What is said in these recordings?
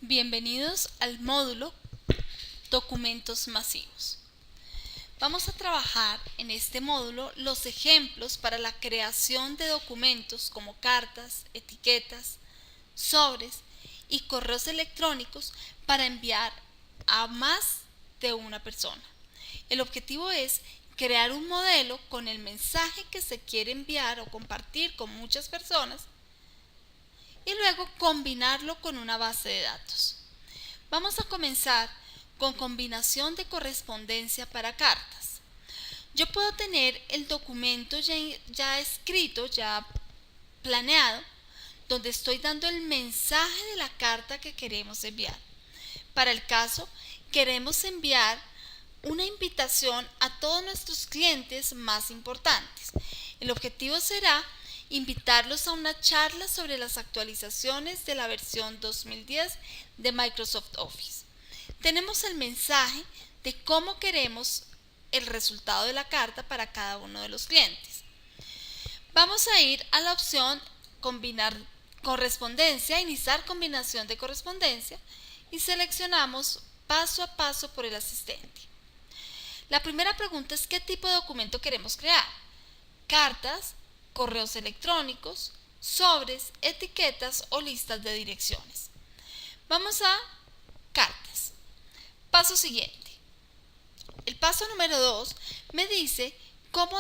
Bienvenidos al módulo Documentos masivos. Vamos a trabajar en este módulo los ejemplos para la creación de documentos como cartas, etiquetas, sobres y correos electrónicos para enviar a más de una persona. El objetivo es crear un modelo con el mensaje que se quiere enviar o compartir con muchas personas y luego combinarlo con una base de datos. Vamos a comenzar con combinación de correspondencia para cartas. Yo puedo tener el documento ya escrito, ya planeado, donde estoy dando el mensaje de la carta que queremos enviar. Para el caso, queremos enviar una invitación a todos nuestros clientes más importantes. El objetivo será invitarlos a una charla sobre las actualizaciones de la versión 2010 de Microsoft Office. Tenemos el mensaje de cómo queremos el resultado de la carta para cada uno de los clientes. Vamos a ir a la opción combinar correspondencia, iniciar combinación de correspondencia y seleccionamos paso a paso por el asistente. La primera pregunta es ¿qué tipo de documento queremos crear? Cartas, correos electrónicos, sobres, etiquetas o listas de direcciones. Vamos a cartas. Paso siguiente. El paso número 2 me dice cómo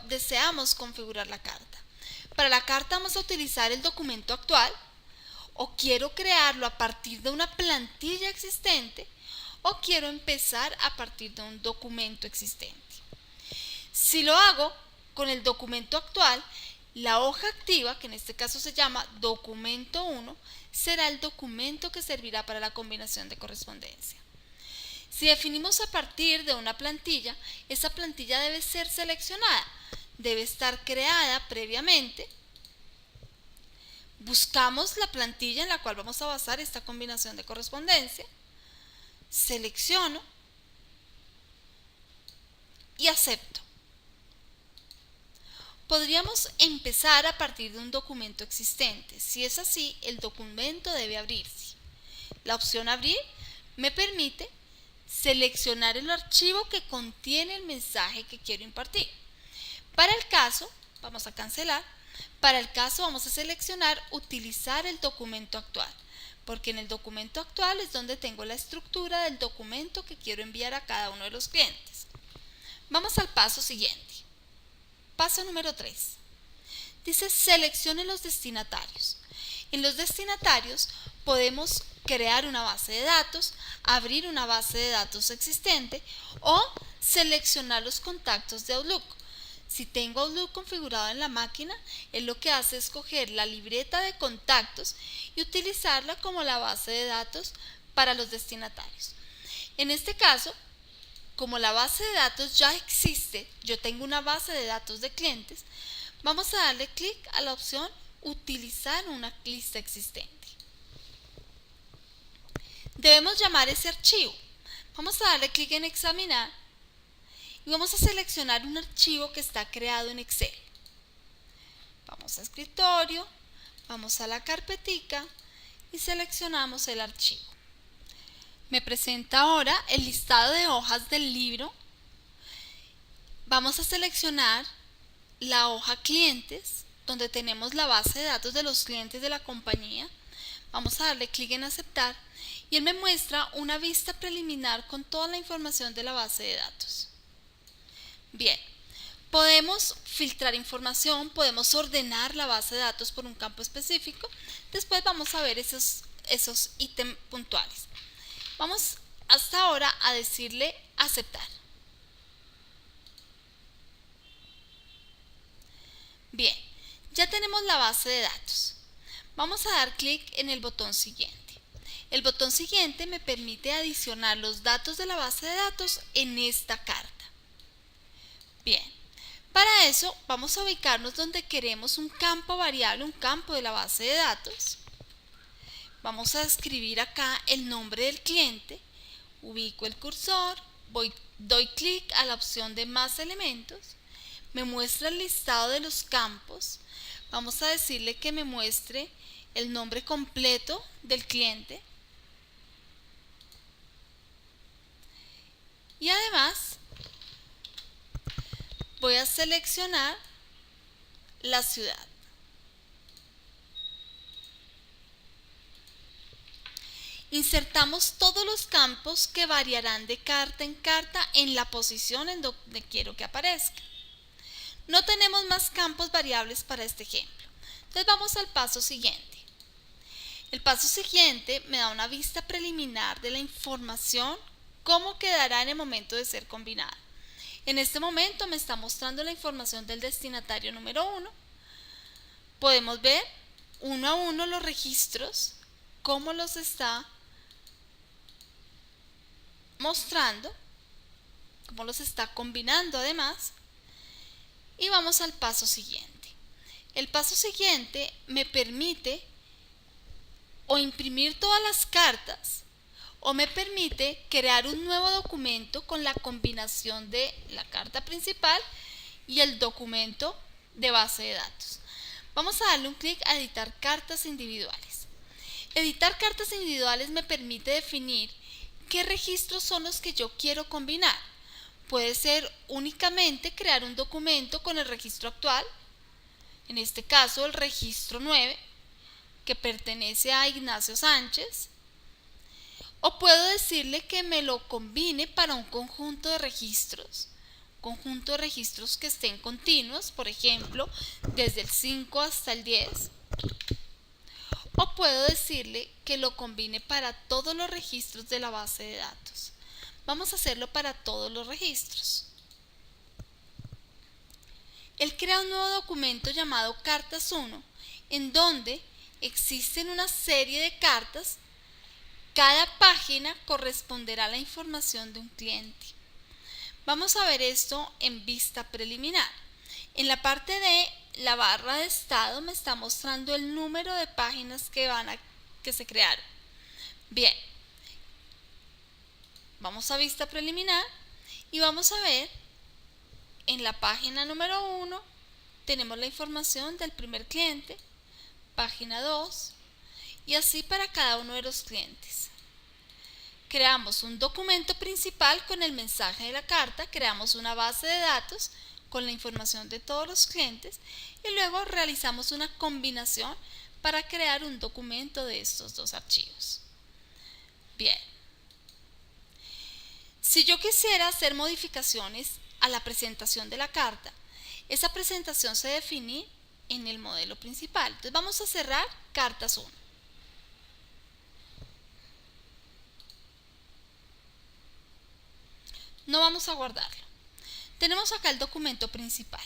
deseamos configurar la carta. Para la carta vamos a utilizar el documento actual o quiero crearlo a partir de una plantilla existente o quiero empezar a partir de un documento existente. Si lo hago con el documento actual, la hoja activa, que en este caso se llama documento 1, será el documento que servirá para la combinación de correspondencia. Si definimos a partir de una plantilla, esa plantilla debe ser seleccionada, debe estar creada previamente. Buscamos la plantilla en la cual vamos a basar esta combinación de correspondencia, selecciono y acepto. Podríamos empezar a partir de un documento existente. Si es así, el documento debe abrirse. La opción abrir me permite seleccionar el archivo que contiene el mensaje que quiero impartir. Para el caso, vamos a cancelar. Para el caso vamos a seleccionar utilizar el documento actual, porque en el documento actual es donde tengo la estructura del documento que quiero enviar a cada uno de los clientes. Vamos al paso siguiente. Paso número 3. Dice seleccione los destinatarios. En los destinatarios podemos crear una base de datos, abrir una base de datos existente o seleccionar los contactos de Outlook. Si tengo Outlook configurado en la máquina, él lo que hace es coger la libreta de contactos y utilizarla como la base de datos para los destinatarios. En este caso, como la base de datos ya existe, yo tengo una base de datos de clientes, vamos a darle clic a la opción utilizar una lista existente. Debemos llamar ese archivo. Vamos a darle clic en examinar y vamos a seleccionar un archivo que está creado en Excel. Vamos a escritorio, vamos a la carpetica y seleccionamos el archivo. Me presenta ahora el listado de hojas del libro. Vamos a seleccionar la hoja clientes, donde tenemos la base de datos de los clientes de la compañía. Vamos a darle clic en aceptar y él me muestra una vista preliminar con toda la información de la base de datos. Bien, podemos filtrar información, podemos ordenar la base de datos por un campo específico. Después vamos a ver esos ítems puntuales. Vamos hasta ahora a decirle aceptar. Bien, ya tenemos la base de datos. Vamos a dar clic en el botón siguiente. El botón siguiente me permite adicionar los datos de la base de datos en esta carta. Bien, para eso vamos a ubicarnos donde queremos un campo variable, un campo de la base de datos. Vamos a escribir acá el nombre del cliente, ubico el cursor, doy clic a la opción de más elementos, me muestra el listado de los campos, vamos a decirle que me muestre el nombre completo del cliente, Y además voy a seleccionar la ciudad. Insertamos todos los campos que variarán de carta en carta en la posición en donde quiero que aparezca. No tenemos más campos variables para este ejemplo. Entonces vamos al paso siguiente. El paso siguiente me da una vista preliminar de la información, cómo quedará en el momento de ser combinada. En este momento me está mostrando la información del destinatario número 1. Podemos ver uno a uno los registros, cómo los está mostrando, cómo los está combinando además. Y vamos al paso siguiente. El paso siguiente me permite o imprimir todas las cartas o me permite crear un nuevo documento con la combinación de la carta principal y el documento de base de datos. Vamos a darle un clic a editar cartas individuales. Editar cartas individuales me permite definir qué registros son los que yo quiero combinar. Puede ser únicamente crear un documento con el registro actual, en este caso el registro 9, que pertenece a Ignacio Sánchez, o puedo decirle que me lo combine para un conjunto de registros que estén continuos, por ejemplo, desde el 5 hasta el 10, o puedo decirle que lo combine para todos los registros de la base de datos. Vamos a hacerlo para todos los registros. Él crea un nuevo documento llamado Cartas 1, en donde existen una serie de cartas. Cada página corresponderá a la información de un cliente. Vamos a ver esto en vista preliminar. En la parte de la barra de estado me está mostrando el número de páginas que se crearon. Bien, vamos a vista preliminar y vamos a ver en la página número 1 tenemos la información del primer cliente, página 2 y así para cada uno de los clientes. Creamos un documento principal con el mensaje de la carta, creamos una base de datos con la información de todos los clientes y luego realizamos una combinación para crear un documento de estos dos archivos. Bien, si yo quisiera hacer modificaciones a la presentación de la carta, esa presentación se define en el modelo principal. Entonces vamos a cerrar Cartas 1. No vamos a guardarlo. Tenemos acá el documento principal.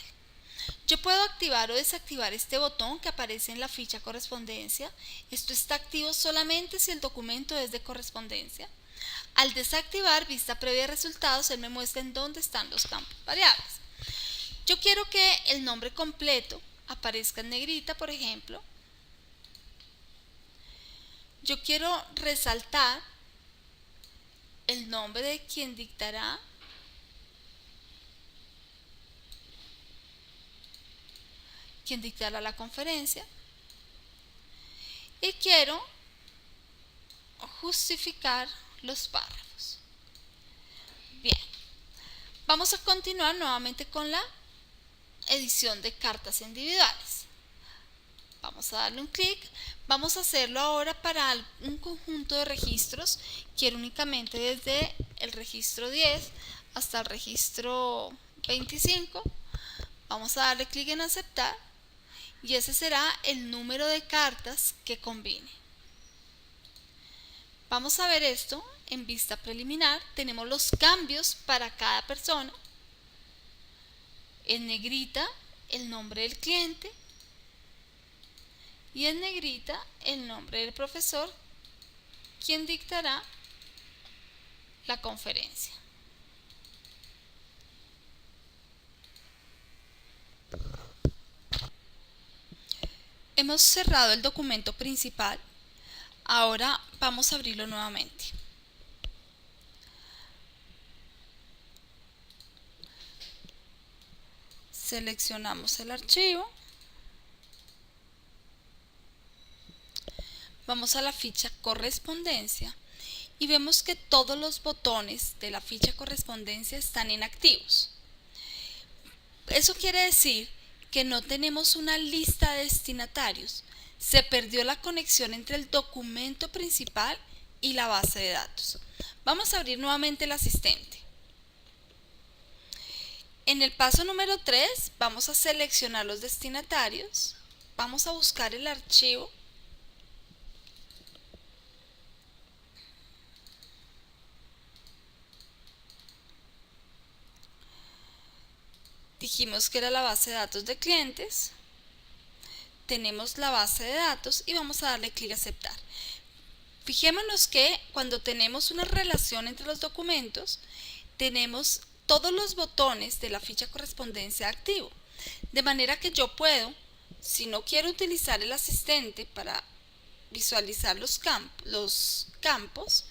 Yo puedo activar o desactivar este botón que aparece en la ficha correspondencia. Esto está activo solamente si el documento es de correspondencia. Al desactivar vista previa de resultados, él me muestra en dónde están los campos variables. Yo quiero que el nombre completo aparezca en negrita, por ejemplo. Yo quiero resaltar el nombre de quien dictará la conferencia y quiero justificar los párrafos. Bien, vamos a continuar nuevamente con la edición de cartas individuales. Vamos a darle un clic. Vamos a hacerlo ahora para un conjunto de registros. Quiero únicamente desde el registro 10 hasta el registro 25. Vamos a darle clic en aceptar y ese será el número de cartas que combine. Vamos a ver esto en vista preliminar. Tenemos los cambios para cada persona. En negrita el nombre del cliente y en negrita el nombre del profesor, quien dictará la conferencia. Hemos cerrado el documento principal. Ahora vamos a abrirlo nuevamente. Seleccionamos el archivo. Vamos a la ficha correspondencia y vemos que todos los botones de la ficha correspondencia están inactivos. Eso quiere decir que no tenemos una lista de destinatarios. Se perdió la conexión entre el documento principal y la base de datos. Vamos a abrir nuevamente el asistente. En el paso número 3 vamos a seleccionar los destinatarios. Vamos a buscar el archivo. Dijimos que era la base de datos de clientes. Tenemos la base de datos y vamos a darle clic a aceptar. Fijémonos que cuando tenemos una relación entre los documentos, tenemos todos los botones de la ficha correspondencia activo. De manera que yo puedo, si no quiero utilizar el asistente para visualizar los campos,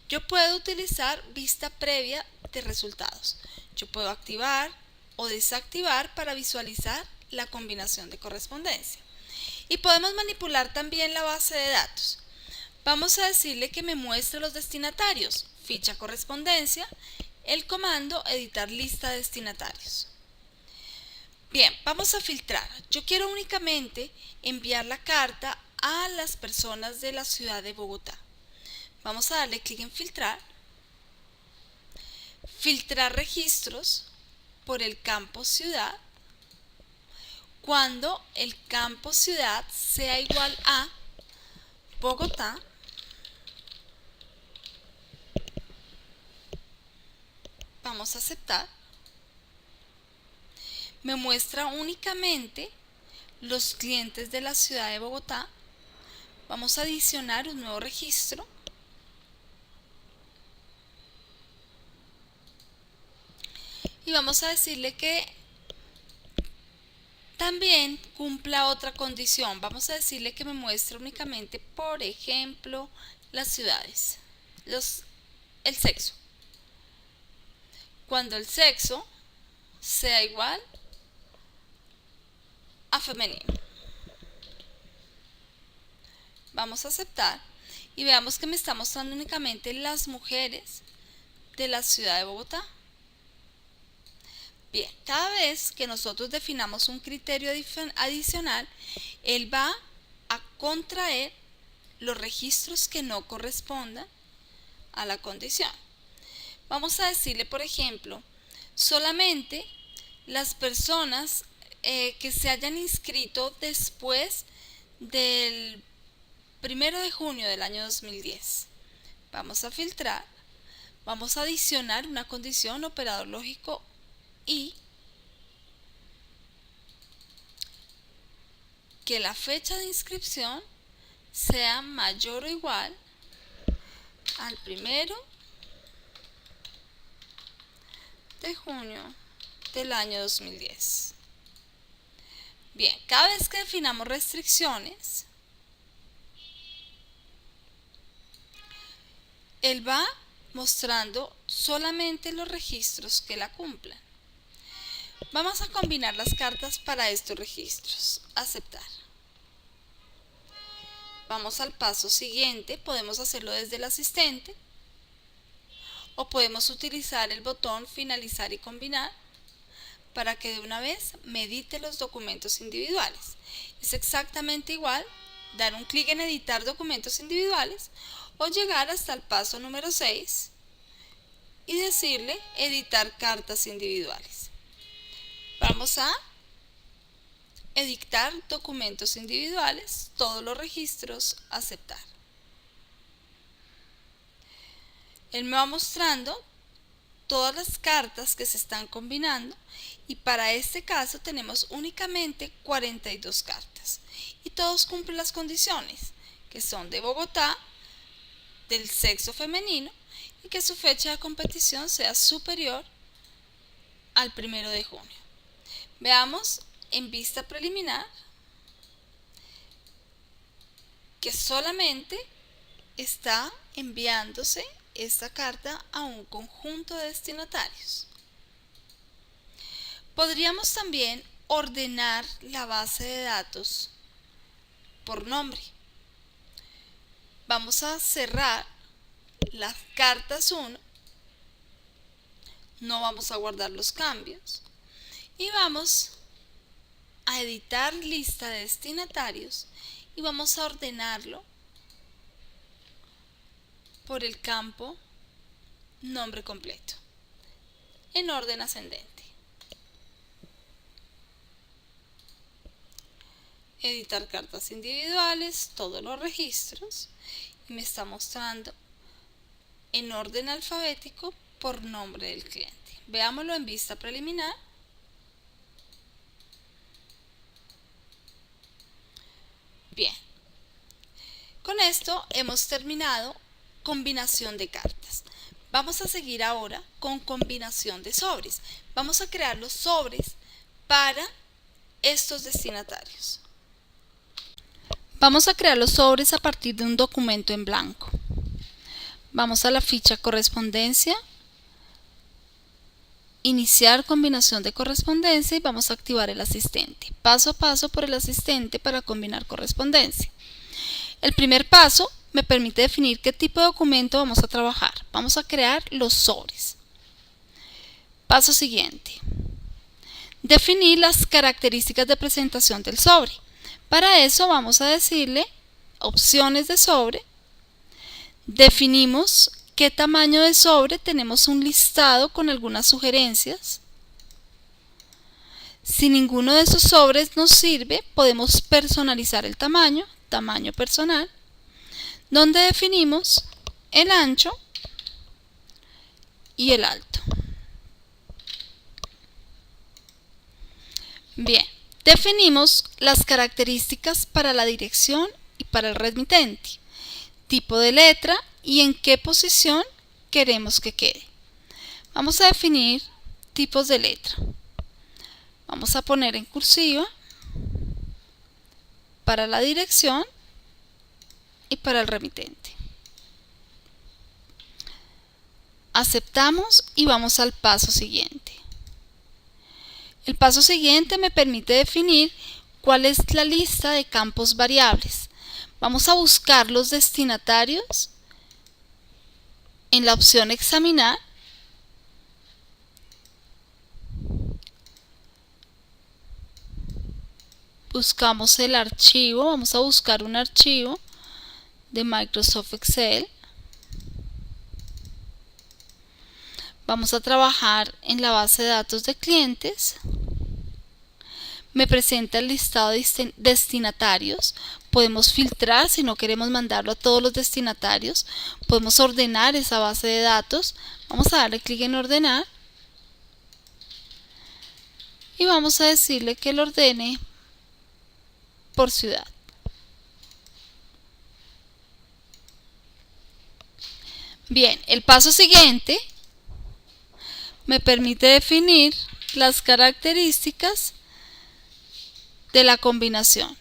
yo puedo utilizar vista previa de resultados. Yo puedo activar o desactivar para visualizar la combinación de correspondencia. Y podemos manipular también la base de datos. Vamos a decirle que me muestre los destinatarios, ficha correspondencia, el comando editar lista de destinatarios. Bien, vamos a filtrar. Yo quiero únicamente enviar la carta a las personas de la ciudad de Bogotá. Vamos a darle clic en filtrar. Filtrar registros por el campo ciudad. Cuando el campo ciudad sea igual a Bogotá, vamos a aceptar. Me muestra únicamente los clientes de la ciudad de Bogotá. Vamos a adicionar un nuevo registro. Y vamos a decirle que también cumpla otra condición. Vamos a decirle que me muestre únicamente, por ejemplo, las ciudades, el sexo. Cuando el sexo sea igual a femenino. Vamos a aceptar y veamos que me está mostrando únicamente las mujeres de la ciudad de Bogotá. Bien, cada vez que nosotros definamos un criterio adicional, él va a contraer los registros que no correspondan a la condición. Vamos a decirle, por ejemplo, solamente las personas que se hayan inscrito después del 1 de junio del año 2010. Vamos a filtrar, vamos a adicionar una condición, operador lógico y que la fecha de inscripción sea mayor o igual al 1 de junio del año 2010. Bien, cada vez que definamos restricciones, él va mostrando solamente los registros que la cumplan. Vamos a combinar las cartas para estos registros. Aceptar. Vamos al paso siguiente. Podemos hacerlo desde el asistente o podemos utilizar el botón finalizar y combinar para que de una vez me edite los documentos individuales. Es exactamente igual dar un clic en editar documentos individuales o llegar hasta el paso número 6 y decirle editar cartas individuales. Vamos a editar documentos individuales, todos los registros, aceptar. Él me va mostrando todas las cartas que se están combinando y para este caso tenemos únicamente 42 cartas y todos cumplen las condiciones que son de Bogotá, del sexo femenino y que su fecha de competición sea superior al 1 de junio. Veamos en vista preliminar que solamente está enviándose esta carta a un conjunto de destinatarios. Podríamos también ordenar la base de datos por nombre. Vamos a cerrar las cartas 1, no vamos a guardar los cambios y vamos a editar lista de destinatarios y vamos a ordenarlo por el campo nombre completo en orden ascendente. Editar cartas individuales, todos los registros, y me está mostrando en orden alfabético por nombre del cliente. Veámoslo en vista preliminar. Bien, con esto hemos terminado combinación de cartas. Vamos a seguir ahora con combinación de sobres. Vamos a crear los sobres para estos destinatarios. Vamos a crear los sobres a partir de un documento en blanco. Vamos a la ficha correspondencia, iniciar combinación de correspondencia y vamos a activar el asistente. Paso a paso por el asistente para combinar correspondencia. El primer paso me permite definir qué tipo de documento vamos a trabajar. Vamos a crear los sobres. Paso siguiente. Definir las características de presentación del sobre. Para eso vamos a decirle opciones de sobre. Definimos qué tamaño de sobre, tenemos un listado con algunas sugerencias. Si ninguno de esos sobres nos sirve, podemos personalizar el tamaño personal, donde definimos el ancho y el alto. Bien, definimos las características para la dirección y para el remitente, tipo de letra y en qué posición queremos que quede. Vamos a definir tipos de letra. Vamos a poner en cursiva para la dirección y para el remitente. Aceptamos y vamos al paso siguiente. El paso siguiente me permite definir cuál es la lista de campos variables. Vamos a buscar los destinatarios en la opción examinar. Buscamos el archivo, vamos a buscar un archivo de Microsoft Excel. Vamos a trabajar en la base de datos de clientes. Me presenta el listado de destinatarios. Podemos filtrar si no queremos mandarlo a todos los destinatarios. Podemos ordenar esa base de datos. Vamos a darle clic en ordenar. Y vamos a decirle que lo ordene por ciudad. Bien, el paso siguiente me permite definir las características de la combinación.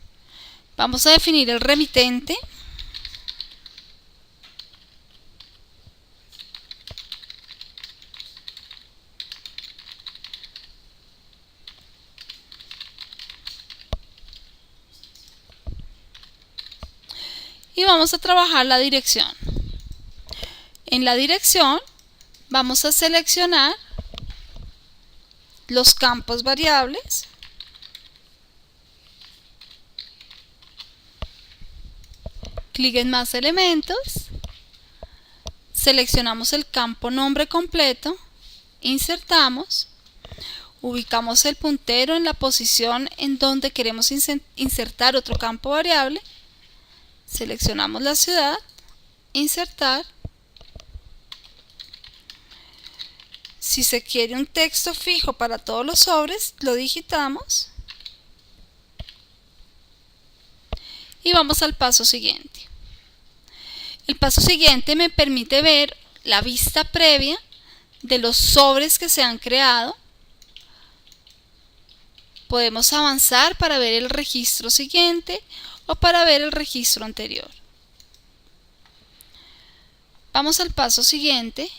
Vamos a definir el remitente. Y vamos a trabajar la dirección. En la dirección vamos a seleccionar los campos variables. Clic en más elementos. Seleccionamos el campo nombre completo. Insertamos. Ubicamos el puntero en la posición en donde queremos insertar otro campo variable. Seleccionamos la ciudad, insertar. Si se quiere un texto fijo para todos los sobres, lo digitamos. Y vamos al paso siguiente. El paso siguiente me permite ver la vista previa de los sobres que se han creado. Podemos avanzar para ver el registro siguiente o para ver el registro anterior. Vamos al paso siguiente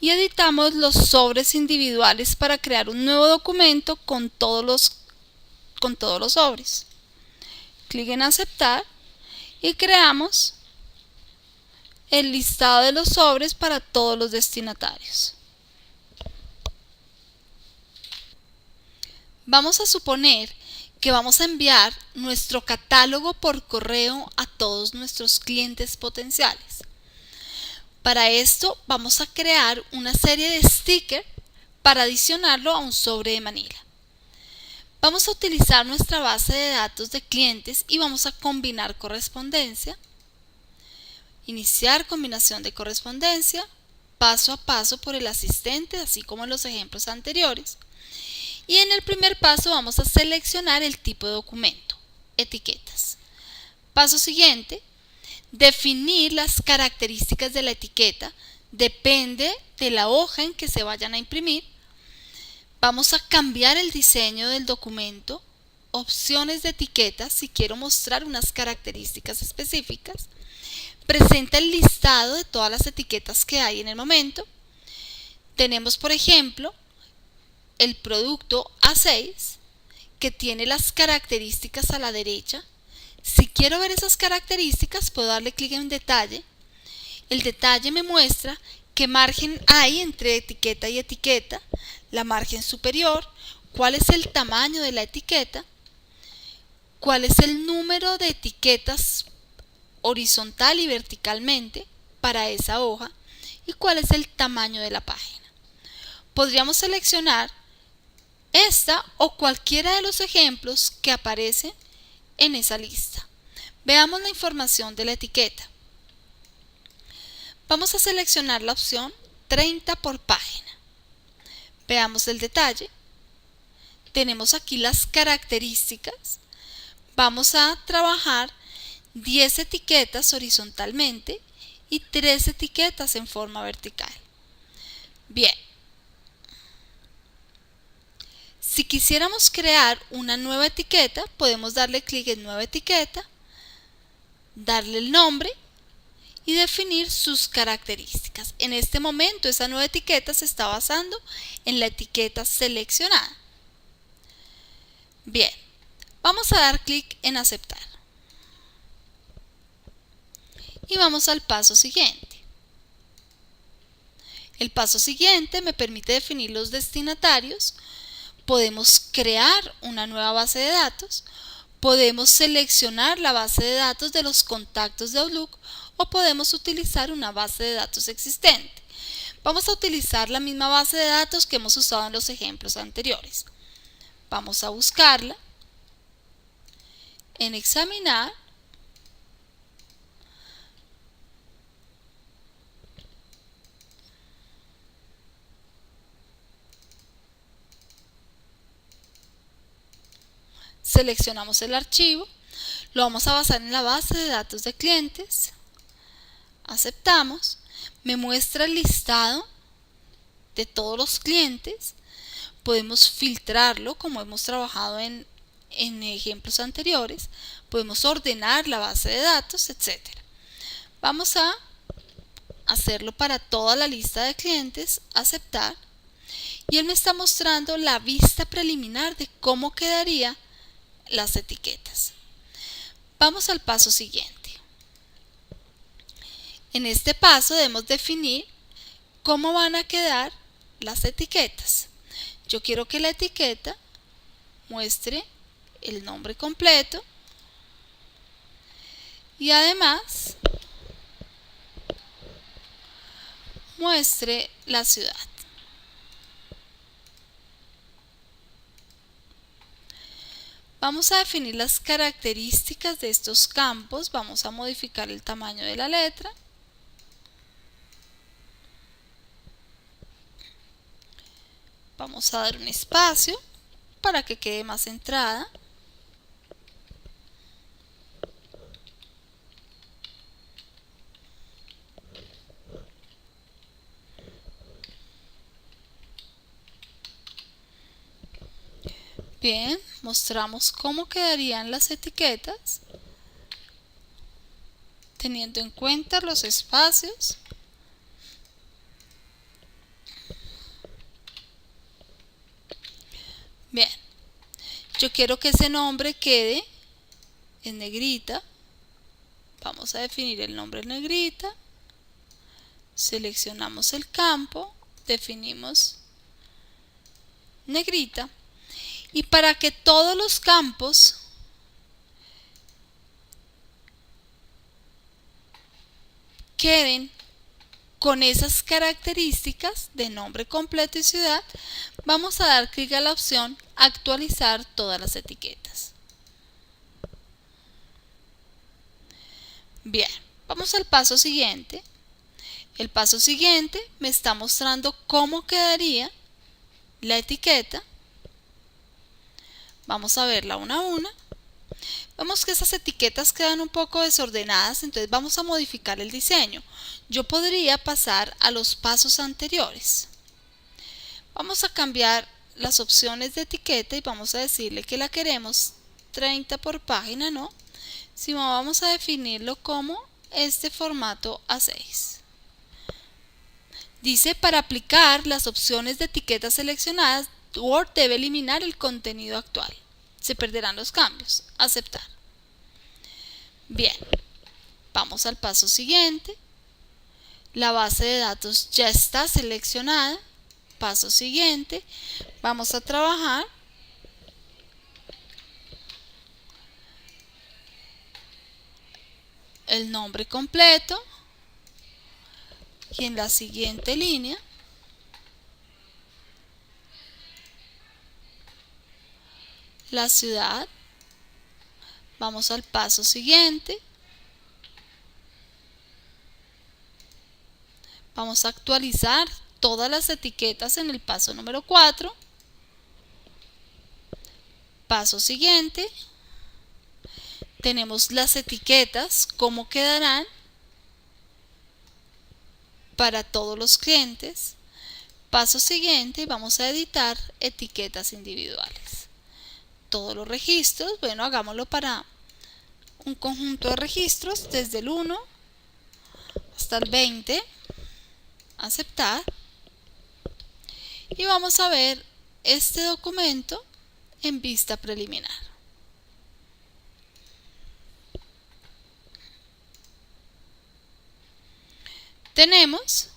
y editamos los sobres individuales para crear un nuevo documento con todos los sobres. Clic en aceptar y creamos el listado de los sobres para todos los destinatarios. Vamos a suponer que vamos a enviar nuestro catálogo por correo a todos nuestros clientes potenciales. Para esto vamos a crear una serie de stickers para adicionarlo a un sobre de manila. Vamos a utilizar nuestra base de datos de clientes y vamos a combinar correspondencia, iniciar combinación de correspondencia, paso a paso por el asistente, así como en los ejemplos anteriores. Y en el primer paso vamos a seleccionar el tipo de documento, etiquetas. Paso siguiente, definir las características de la etiqueta, depende de la hoja en que se vayan a imprimir. Vamos a cambiar el diseño del documento, opciones de etiquetas si quiero mostrar unas características específicas. Presenta el listado de todas las etiquetas que hay en el momento. Tenemos, por ejemplo, el producto A6 que tiene las características a la derecha. Si quiero ver esas características puedo darle clic en detalle. El detalle me muestra qué margen hay entre etiqueta y etiqueta, la margen superior, cuál es el tamaño de la etiqueta, cuál es el número de etiquetas horizontal y verticalmente para esa hoja y cuál es el tamaño de la página. Podríamos seleccionar esta o cualquiera de los ejemplos que aparecen en esa lista. Veamos la información de la etiqueta. Vamos a seleccionar la opción 30 por página. Veamos el detalle. Tenemos aquí las características. Vamos a trabajar 10 etiquetas horizontalmente y 3 etiquetas en forma vertical. Bien. Si quisiéramos crear una nueva etiqueta, podemos darle clic en nueva etiqueta, darle el nombre y definir sus características. En este momento esa nueva etiqueta se está basando en la etiqueta seleccionada. Bien, vamos a dar clic en aceptar. Y vamos al paso siguiente. El paso siguiente me permite definir los destinatarios. Podemos crear una nueva base de datos, podemos seleccionar la base de datos de los contactos de Outlook o podemos utilizar una base de datos existente. Vamos a utilizar la misma base de datos que hemos usado en los ejemplos anteriores. Vamos a buscarla en examinar. Seleccionamos el archivo, lo vamos a basar en la base de datos de clientes, aceptamos, me muestra el listado de todos los clientes, podemos filtrarlo como hemos trabajado en ejemplos anteriores, podemos ordenar la base de datos, etc. Vamos a hacerlo para toda la lista de clientes, aceptar, y él me está mostrando la vista preliminar de cómo quedaría las etiquetas. Vamos al paso siguiente. En este paso debemos definir cómo van a quedar las etiquetas. Yo quiero que la etiqueta muestre el nombre completo y además muestre la ciudad. Vamos a definir las características de estos campos, vamos a modificar el tamaño de la letra. Vamos a dar un espacio para que quede más centrada. Bien, mostramos cómo quedarían las etiquetas teniendo en cuenta los espacios. Bien, yo quiero que ese nombre quede en negrita. Vamos a definir el nombre en negrita. seleccionamos el campo, definimos negrita, y para que todos los campos queden con esas características de nombre completo y ciudad, vamos a dar clic a la opción actualizar todas las etiquetas. Bien, vamos al paso siguiente. El paso siguiente me está mostrando cómo quedaría la etiqueta. Vamos a verla una a una. Vemos que esas etiquetas quedan un poco desordenadas, entonces vamos a modificar el diseño. Yo podría pasar a los pasos anteriores. Vamos a cambiar las opciones de etiqueta y vamos a decirle que la queremos 30 por página, ¿no? Sino vamos a definirlo como este formato A6. Dice, para aplicar las opciones de etiqueta seleccionadas, Word debe eliminar el contenido actual. Se perderán los cambios. Aceptar. Bien, vamos al paso siguiente. La base de datos ya está seleccionada. Paso siguiente, vamos a trabajar el nombre completo y en la siguiente línea la ciudad. Vamos al paso siguiente. Vamos a actualizar todas las etiquetas en el paso número 4. Paso siguiente. Tenemos las etiquetas, cómo quedarán para todos los clientes. Paso siguiente, vamos a editar etiquetas individuales. Todos los registros, bueno, hagámoslo para un conjunto de registros desde el 1 hasta el 20. Aceptar. Y vamos a ver este documento en vista preliminar. Tenemos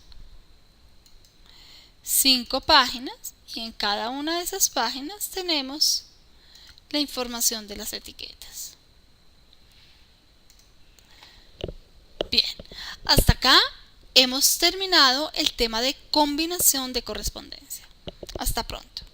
5 páginas y en cada una de esas páginas tenemos la información de las etiquetas. Bien, hasta acá hemos terminado el tema de combinación de correspondencia. Hasta pronto.